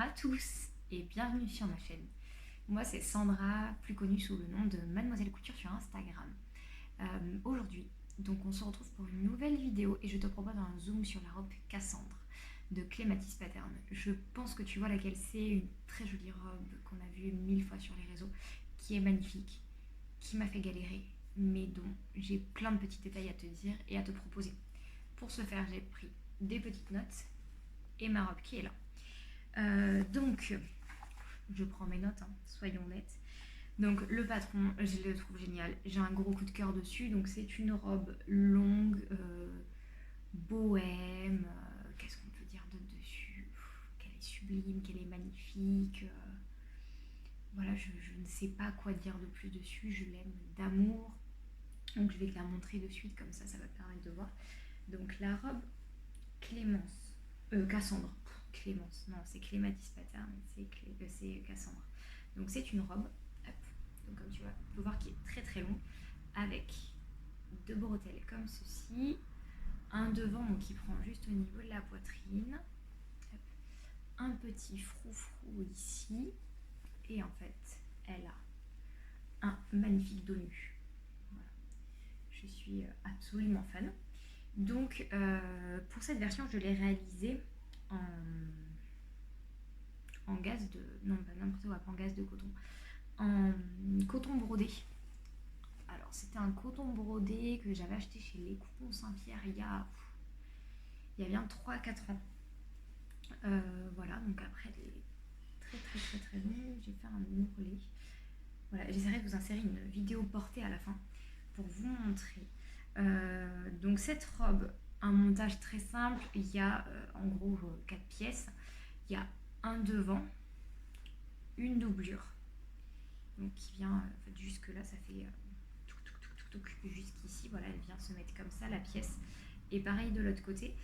Bonjour à tous et bienvenue sur ma chaîne. Moi c'est Sandra, plus connue sous le nom de Mademoiselle Couture sur Instagram. Aujourd'hui, donc on se retrouve pour une nouvelle vidéo et je te propose un zoom sur la robe Cassandre de Clématis Pattern. Je pense que tu vois laquelle c'est, une très jolie robe qu'on a vue 1000 fois sur les réseaux, qui est magnifique, qui m'a fait galérer, mais dont j'ai plein de petits détails à te dire et à te proposer. Pour ce faire, j'ai pris des petites notes et ma robe qui est là. Donc, je prends mes notes, hein, soyons nets. Donc, le patron, je le trouve génial. J'ai un gros coup de cœur dessus. Donc, c'est une robe longue, bohème. Qu'est-ce qu'on peut dire d'autre dessus? Qu'elle est sublime, qu'elle est magnifique. Voilà, je ne sais pas quoi dire de plus dessus. Je l'aime d'amour. Donc, je vais te la montrer de suite, comme ça va te permettre de voir. Donc, la robe Clémence, Cassandre. Clémence, non, c'est Clématis Pattern, c'est Cassandre. Donc c'est une robe, hop, donc comme tu vois, tu peux voir qui est très très long, avec deux bretelles comme ceci, un devant donc qui prend juste au niveau de la poitrine, hop, un petit froufrou ici, et en fait, elle a un magnifique dos nu. Voilà. Je suis absolument fan. Donc pour cette version, je l'ai réalisée en gaze de... Non, pas n'importe quoi, pas en gaze de coton. En coton brodé. Alors, c'était un coton brodé que j'avais acheté chez Les Coupons Saint-Pierre il y a bien 3-4 ans. Voilà, donc après des très longs, j'ai fait un ourlet. Voilà, j'essaierai de vous insérer une vidéo portée à la fin pour vous montrer. Donc cette robe, un montage très simple, il y a en gros 4 pièces. Il y a un devant, une doublure, donc qui vient jusque là, ça fait jusqu'ici, voilà, elle vient se mettre comme ça la pièce. Et pareil de l'autre côté,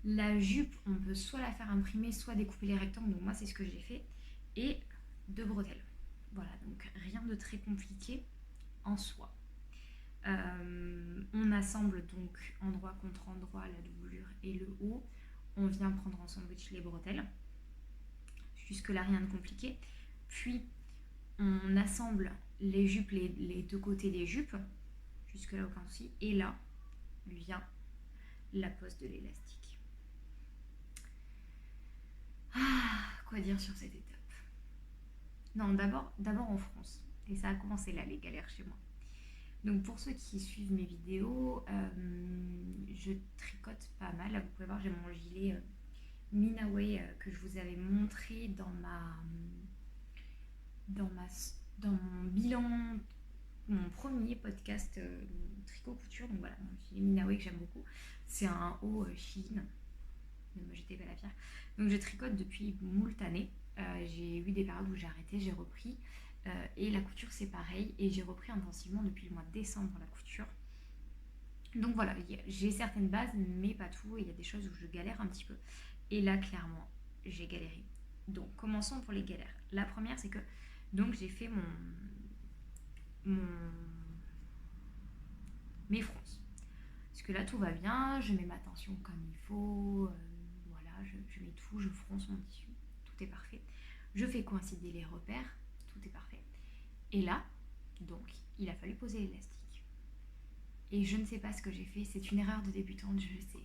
la jupe, on peut soit la faire imprimer, soit découper les rectangles, donc moi c'est ce que j'ai fait, et deux bretelles. Voilà, donc rien de très compliqué en soi. On assemble donc endroit contre endroit la doublure et le haut. On vient prendre en sandwich les bretelles. Jusque là rien de compliqué. Puis on assemble les jupes, les deux côtés des jupes. Jusque là aucun souci. Et là vient la pose de l'élastique. Quoi dire sur cette étape? Non, d'abord en France. Et ça a commencé là, les galères chez moi. Donc pour ceux qui suivent mes vidéos, je tricote pas mal. Là, vous pouvez voir, j'ai mon gilet Minaway que je vous avais montré dans mon bilan, mon premier podcast tricot couture. Donc voilà, mon gilet Minaway que j'aime beaucoup. C'est un haut Shein. Ne me jetez pas la pierre. Donc je tricote depuis moult années. J'ai eu des périodes où j'ai arrêté, j'ai repris. Et la couture c'est pareil. Et j'ai repris intensivement depuis le mois de décembre la couture. Donc voilà, j'ai certaines bases, mais pas tout. Et il y a des choses où je galère un petit peu. Et là, clairement, j'ai galéré. Donc commençons pour les galères. La première, c'est que donc j'ai fait mes fronces. Parce que là, tout va bien, je mets ma tension comme il faut. Voilà, je mets tout, je fronce mon tissu. Tout est parfait. Je fais coïncider les repères. Tout est parfait. Et là, donc, il a fallu poser l'élastique. Et je ne sais pas ce que j'ai fait. C'est une erreur de débutante, je sais.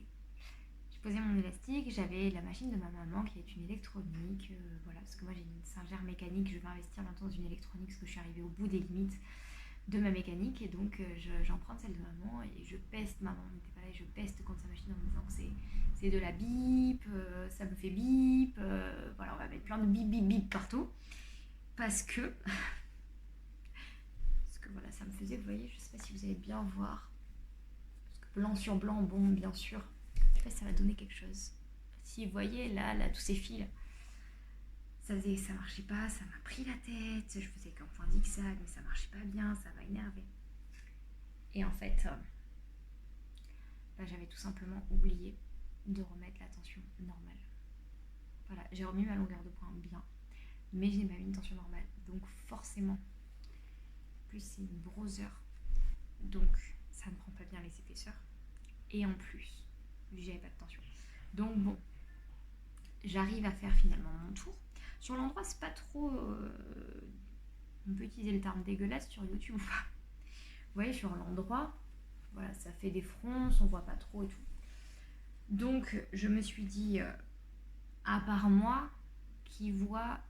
J'ai posé mon élastique. J'avais la machine de ma maman qui est une électronique. Voilà, parce que moi, j'ai une Singer mécanique. Je vais investir maintenant dans une électronique parce que je suis arrivée au bout des limites de ma mécanique. Et donc, j'emprunte celle de maman et je peste. Maman n'était pas là et je peste contre sa machine en me disant que c'est de la bip, ça me fait bip. Voilà, on va mettre plein de bip partout. Parce que voilà, ça me faisait, vous voyez, je sais pas si vous allez bien voir, parce que blanc sur blanc, bon, bien sûr, je sais pas si ça va donner quelque chose. Si vous voyez, là, tous ces fils, ça marchait pas, ça m'a pris la tête, je faisais qu'un point zigzag, mais ça marchait pas bien, ça m'a énervé. Et en fait, j'avais tout simplement oublié de remettre la tension normale. Voilà, j'ai remis ma longueur de point bien, mais je n'ai pas mis une tension normale, donc forcément, plus c'est une browser, donc ça ne prend pas bien les épaisseurs. Et en plus, j'avais pas de tension. Donc bon, j'arrive à faire finalement mon tour. Sur l'endroit, c'est pas trop... on peut utiliser le terme dégueulasse sur YouTube ou pas. Vous voyez, sur l'endroit, voilà, ça fait des fronces, on voit pas trop et tout. Donc, je me suis dit, à part moi, qui voit...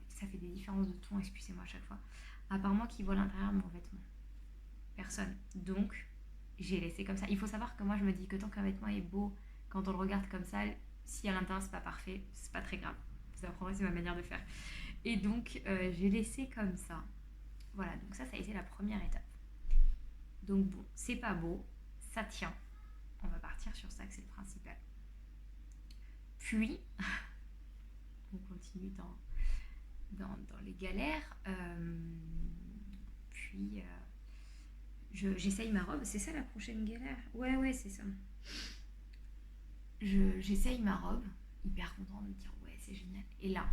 Ça fait des différences de ton, excusez-moi à chaque fois. À part moi qui voit l'intérieur de mon vêtement. Personne. Donc, j'ai laissé comme ça. Il faut savoir que moi, je me dis que tant qu'un vêtement est beau, quand on le regarde comme ça, si à l'intérieur c'est pas parfait, c'est pas très grave. Vous apprendrez, c'est ma manière de faire. Et donc, j'ai laissé comme ça. Voilà, donc ça a été la première étape. Donc bon, c'est pas beau, ça tient. On va partir sur ça, que c'est le principal. Puis, on continue dans les galères. Puis, j'essaye ma robe. C'est ça la prochaine galère? Ouais, c'est ça. J'essaye ma robe, hyper contente de me dire ouais, c'est génial. Et là,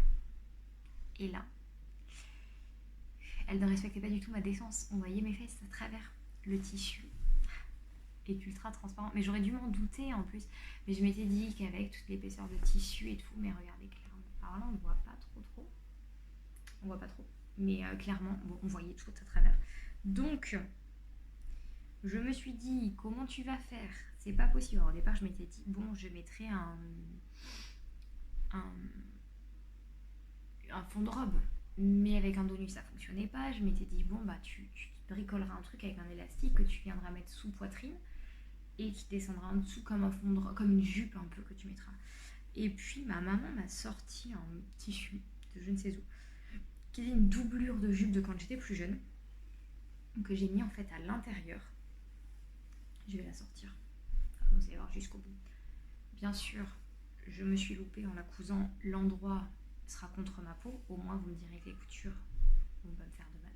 elle ne respectait pas du tout ma décence. On voyait mes fesses à travers le tissu est ultra transparent. Mais j'aurais dû m'en douter en plus. Mais je m'étais dit qu'avec toute l'épaisseur de tissu et tout, mais regardez clairement. Alors là, on ne voit pas trop. On voit pas trop. Mais clairement, bon, on voyait tout à travers. Donc, je me suis dit, comment tu vas faire? C'est pas possible. Alors, au départ, je m'étais dit, bon, je mettrais un fond de robe. Mais avec un dos nu, ça fonctionnait pas. Je m'étais dit, bon, bah, tu bricoleras un truc avec un élastique que tu viendras mettre sous poitrine et qui descendra en dessous comme un fond de robe, comme une jupe un peu que tu mettras. Et puis, ma maman m'a sorti un tissu de je ne sais où, qui est une doublure de jupe de quand j'étais plus jeune, que j'ai mis en fait à l'intérieur. Je vais la sortir. Vous allez voir jusqu'au bout. Bien sûr, je me suis loupée en la cousant. L'endroit sera contre ma peau. Au moins, vous me direz que les coutures vont pas me faire de mal.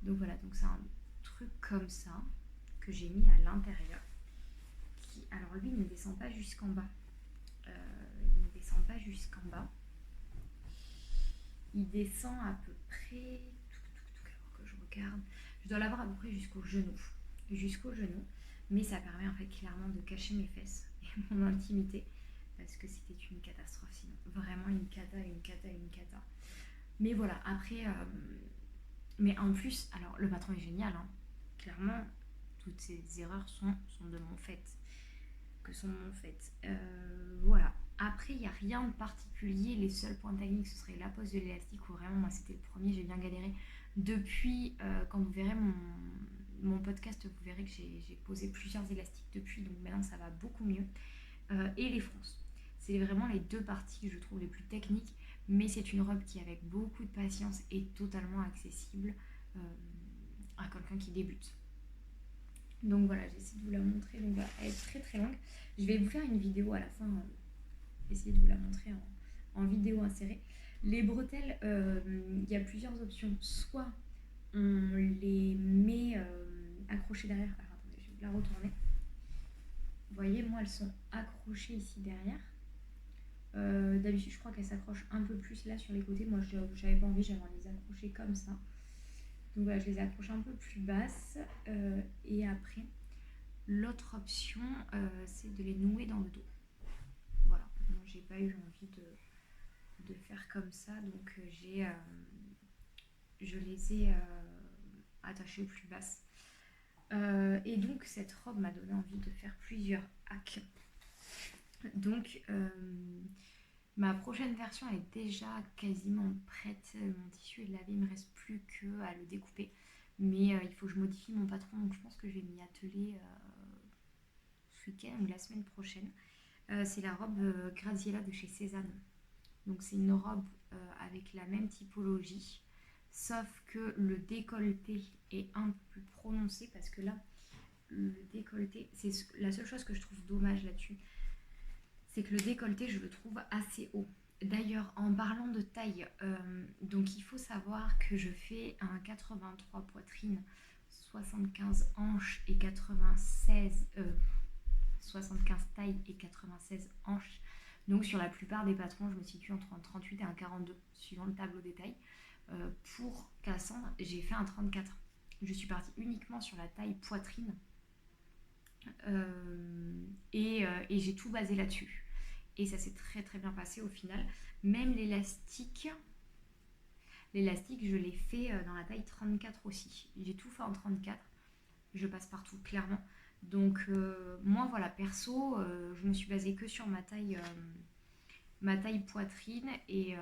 Donc voilà, donc c'est un truc comme ça que j'ai mis à l'intérieur. Qui, alors lui, il ne descend pas jusqu'en bas. Il descend à peu près... Alors que je regarde... Je dois l'avoir à peu près jusqu'au genou. Mais ça permet en fait clairement de cacher mes fesses et mon intimité. Parce que c'était une catastrophe sinon. Vraiment une cata. Mais voilà, après... Mais en plus, alors le patron est génial. Hein. Clairement, toutes ces erreurs sont de mon fait. Voilà. Après, il n'y a rien de particulier. Les seuls points techniques, ce serait la pose de l'élastique où vraiment, moi, c'était le premier, j'ai bien galéré. Depuis, quand vous verrez mon podcast, vous verrez que j'ai posé plusieurs élastiques depuis, donc maintenant, ça va beaucoup mieux. Et les fronces. C'est vraiment les deux parties que je trouve les plus techniques, mais c'est une robe qui, avec beaucoup de patience, est totalement accessible à quelqu'un qui débute. Donc voilà, j'essaie de vous la montrer. Donc voilà, elle est très très longue. Je vais vous faire une vidéo à la fin, essayer de vous la montrer en vidéo insérée. Les bretelles, il y a plusieurs options. Soit on les met accrochées derrière. Alors attendez, je vais vous la retourner. Vous voyez, moi elles sont accrochées ici derrière. D'habitude, je crois qu'elles s'accrochent un peu plus là sur les côtés. Moi, j'avais pas envie, j'avais envie de les accrocher comme ça. Donc voilà, je les accroche un peu plus basses. Et après, l'autre option, c'est de les nouer dans le dos. Voilà, moi j'ai pas eu envie de faire comme ça, donc je les ai attachées plus basses. Et donc cette robe m'a donné envie de faire plusieurs hacks. Donc ma prochaine version est déjà quasiment prête. Mon tissu est lavé, il ne me reste plus qu'à le découper. Mais il faut que je modifie mon patron, donc je pense que je vais m'y atteler ce week-end ou la semaine prochaine. C'est la robe Graziella de chez Cézanne. Donc c'est une robe avec la même typologie, sauf que le décolleté est un peu plus prononcé parce que là, le décolleté, c'est la seule chose que je trouve dommage là-dessus, c'est que le décolleté, je le trouve assez haut. D'ailleurs, en parlant de taille, donc il faut savoir que je fais un 83 poitrine, 75 hanches et 75 taille et 96 hanches. Donc sur la plupart des patrons, je me situe entre un 38 et un 42, suivant le tableau des tailles. Pour Cassandre, j'ai fait un 34. Je suis partie uniquement sur la taille poitrine et j'ai tout basé là-dessus. Et ça s'est très très bien passé au final. Même l'élastique, L'élastique, je l'ai fait dans la taille 34 aussi. J'ai tout fait en 34. Je passe partout, clairement. Donc, moi, voilà, perso, je me suis basée que sur ma taille poitrine et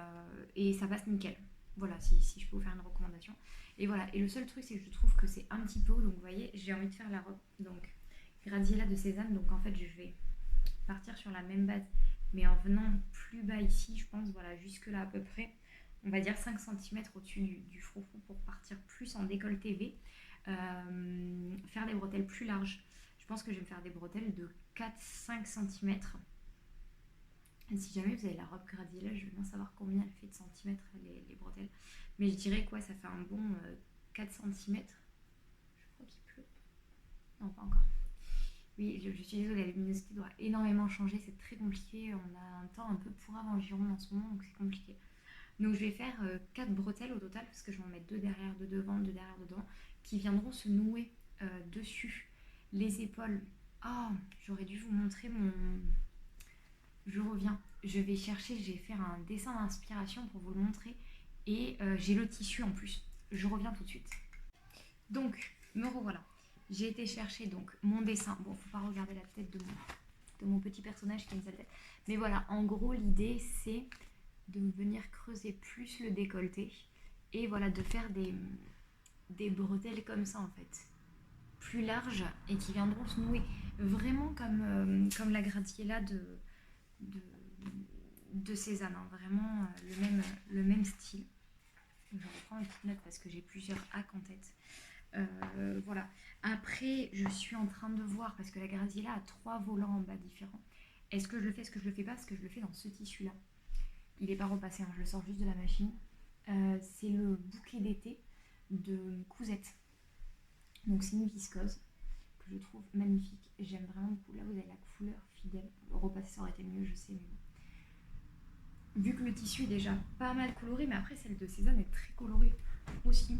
ça passe nickel. Voilà, si je peux vous faire une recommandation. Et voilà, et le seul truc, c'est que je trouve que c'est un petit peu haut. Donc, vous voyez, j'ai envie de faire la robe. Donc, Gradiella de Cézanne. Donc, en fait, je vais partir sur la même base, mais en venant plus bas ici, je pense, voilà, jusque là à peu près, on va dire 5 centimètres au-dessus du froufrou pour partir plus en décolleté V. Faire des bretelles plus larges. Je pense que je vais me faire des bretelles de 4-5 centimètres. Si jamais vous avez la robe Gradiella, je veux bien savoir combien elle fait de centimètres les bretelles. Mais je dirais quoi, ça fait un bon 4 centimètres. Je crois qu'il pleut. Non, pas encore. Oui, je suis désolée, la luminosité doit énormément changer, c'est très compliqué. On a un temps un peu pourrave en Gironde en ce moment, donc c'est compliqué. Donc je vais faire 4 bretelles au total, parce que je vais en mettre 2 derrière, 2 devant, 2 derrière, 2 devant, qui viendront se nouer dessus les épaules. Ah, oh, j'aurais dû vous montrer mon... Je reviens, je vais chercher, je vais faire un dessin d'inspiration pour vous le montrer. Et j'ai le tissu en plus. Je reviens tout de suite. Donc, me revoilà. J'ai été chercher donc mon dessin. Bon, faut pas regarder la tête de mon petit personnage qui a une sale tête. Mais voilà, en gros, l'idée, c'est de venir creuser plus le décolleté. Et voilà, de faire des bretelles comme ça, en fait. Plus larges et qui viendront se nouer. Vraiment comme la Gradiella de, de Cézanne. Hein. Vraiment le même style. Je reprends une petite note parce que j'ai plusieurs hacks en tête. Voilà. Après, je suis en train de voir, parce que la Gradiella a 3 volants en bas différents. Est-ce que je le fais, est-ce que je le fais pas? Parce que je le fais dans ce tissu-là. Il n'est pas repassé, hein, je le sors juste de la machine. C'est le bouquet d'été de Cousette. Donc c'est une viscose que je trouve magnifique. J'aime vraiment beaucoup. Là, vous avez la couleur fidèle. Repasser, ça aurait été mieux, je sais, mais bon. Vu que le tissu est déjà pas mal coloré, mais après, celle de Cézanne est très colorée aussi.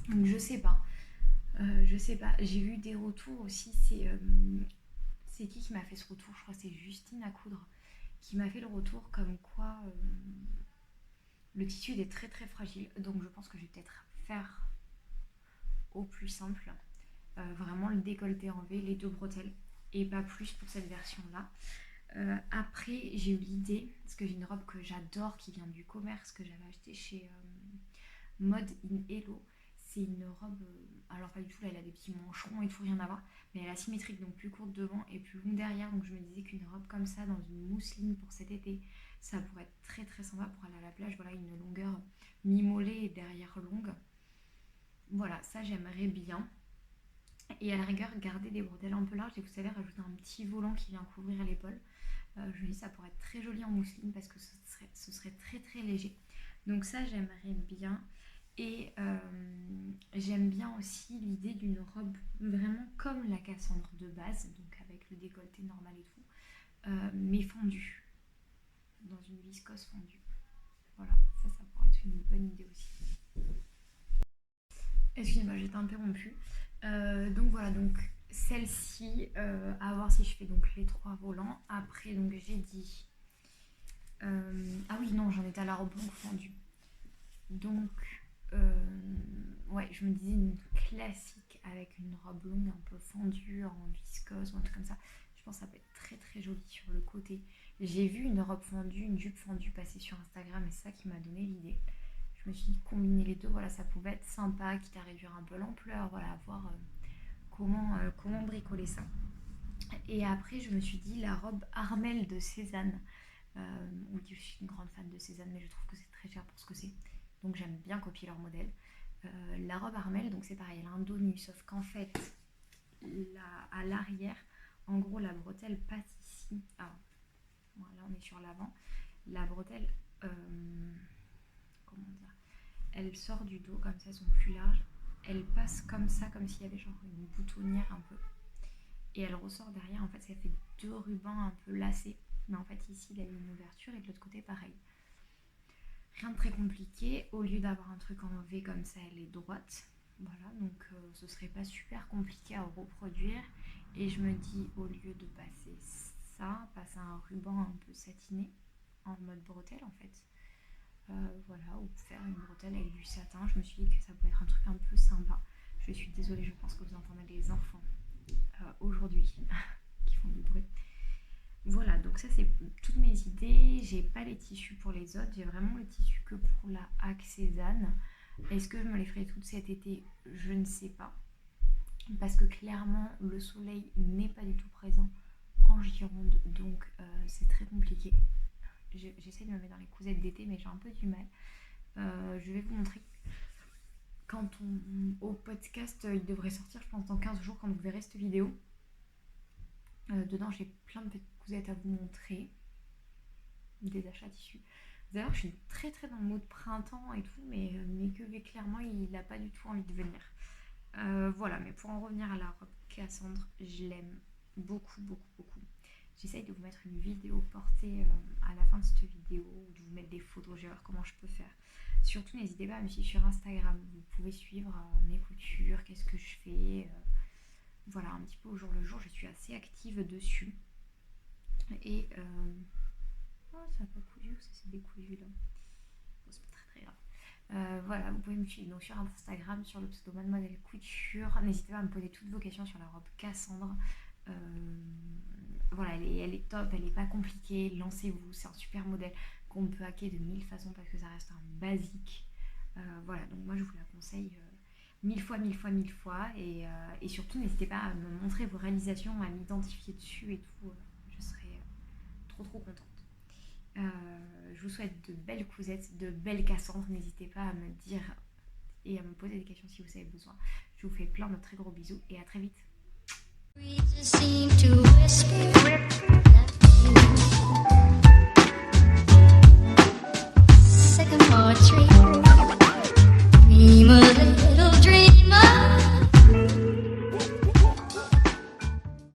Donc je sais pas. Je sais pas, j'ai eu des retours aussi, c'est qui m'a fait ce retour? Je crois que c'est Justine à coudre qui m'a fait le retour comme quoi le tissu est très très fragile, donc je pense que je vais peut-être faire au plus simple, vraiment le décolleté en V, les 2 bretelles, et pas plus pour cette version-là. Après, j'ai eu l'idée, parce que j'ai une robe que j'adore qui vient du commerce que j'avais acheté chez Mode in Hello. C'est une robe, alors pas du tout, là elle a des petits mancherons et tout, rien à voir, mais elle est asymétrique, donc plus courte devant et plus longue derrière, donc je me disais qu'une robe comme ça dans une mousseline pour cet été, ça pourrait être très très sympa pour aller à la plage. Voilà, une longueur mi-mollet et derrière longue. Voilà, ça j'aimerais bien. Et à la rigueur, garder des bretelles un peu larges et vous savez, rajouter un petit volant qui vient couvrir l'épaule. Je me dis ça pourrait être très joli en mousseline parce que ce serait très très léger. Donc ça j'aimerais bien. Et j'aime bien aussi l'idée d'une robe vraiment comme la Cassandre de base, donc avec le décolleté normal et tout, mais fondue, dans une viscose fondue. Voilà, ça pourrait être une bonne idée aussi. Excusez-moi, j'étais interrompue. Donc voilà, donc celle-ci, à voir si je fais donc les 3 volants. Après, donc j'ai dit... ah oui, non, j'en étais à la robe longue fondue. Donc... ouais, je me disais une classique avec une robe longue un peu fendue en viscose ou un truc comme ça. Je pense que ça peut être très très joli sur le côté. J'ai vu une robe fendue, une jupe fendue passer sur Instagram et c'est ça qui m'a donné l'idée. Je me suis dit combiner les deux, voilà, ça pouvait être sympa, quitte à réduire un peu l'ampleur, voilà, voir comment bricoler ça. Et après, je me suis dit la robe Armelle de Cézanne. Oui, je suis une grande fan de Cézanne, mais je trouve que c'est très cher pour ce que c'est. Donc j'aime bien copier leur modèle. La robe Armelle, donc c'est pareil, elle a un dos nu, sauf qu'en fait, à l'arrière, en gros, la bretelle passe ici. Ah, voilà, on est sur l'avant. La bretelle, comment dire, elle sort du dos, comme ça, elles sont plus larges. Elle passe comme ça, comme s'il y avait genre une boutonnière un peu. Et elle ressort derrière, en fait, ça fait 2 rubans un peu lacés. Mais en fait, ici, il y a une ouverture et de l'autre côté, pareil. Rien de très compliqué. Au lieu d'avoir un truc en V comme ça, elle est droite. Voilà, donc ce serait pas super compliqué à reproduire. Et je me dis, au lieu de passer ça, passer un ruban un peu satiné, en mode bretelle en fait. voilà, ou faire une bretelle avec du satin. Je me suis dit que ça pouvait être un truc un peu sympa. Je suis désolée, je pense que vous entendez les enfants aujourd'hui qui font du bruit. Voilà, donc ça c'est toutes mes idées. J'ai pas les tissus pour les autres, j'ai vraiment le tissu que pour la Hack Cézanne. Est-ce que je me les ferai toutes cet été? Je ne sais pas. Parce que clairement, le soleil n'est pas du tout présent en Gironde, donc c'est très compliqué. J'essaie de me mettre dans les cousettes d'été, mais j'ai un peu du mal. Je vais vous montrer au podcast, il devrait sortir, je pense, dans 15 jours quand vous verrez cette vidéo. Dedans, j'ai plein de petites cousettes à vous montrer. Des achats tissus. Vous allez voir, je suis très très dans le mode printemps et tout, mais que clairement, il n'a pas du tout envie de venir. Voilà, mais pour en revenir à la robe Cassandre, je l'aime beaucoup, beaucoup, beaucoup. J'essaye de vous mettre une vidéo portée à la fin de cette vidéo, de vous mettre des photos, je vais voir comment je peux faire. Surtout, n'hésitez pas à me suivre sur Instagram. Vous pouvez suivre mes coutures, qu'est-ce que je fais. Voilà, un petit peu au jour le jour, je suis assez active dessus. Et oh, ça n'a pas cousu, ça s'est décousu là. Bon, c'est pas très très grave. Voilà, vous pouvez me suivre donc sur Instagram, sur le pseudo Mademoiselle Couture. N'hésitez pas à me poser toutes vos questions sur la robe Cassandre. Voilà, elle est top, elle n'est pas compliquée. Lancez-vous, c'est un super modèle qu'on peut hacker de 1000 façons parce que ça reste un basique. Voilà, donc moi je vous la conseille 1000 fois, 1000 fois, 1000 fois. Et surtout, n'hésitez pas à me montrer vos réalisations, à m'identifier dessus et tout. Je serai trop trop contente. Je vous souhaite de belles cousettes, de belles Cassandres. N'hésitez pas à me dire et à me poser des questions si vous avez besoin. Je vous fais plein de très gros bisous et à très vite. We just seem to whisper.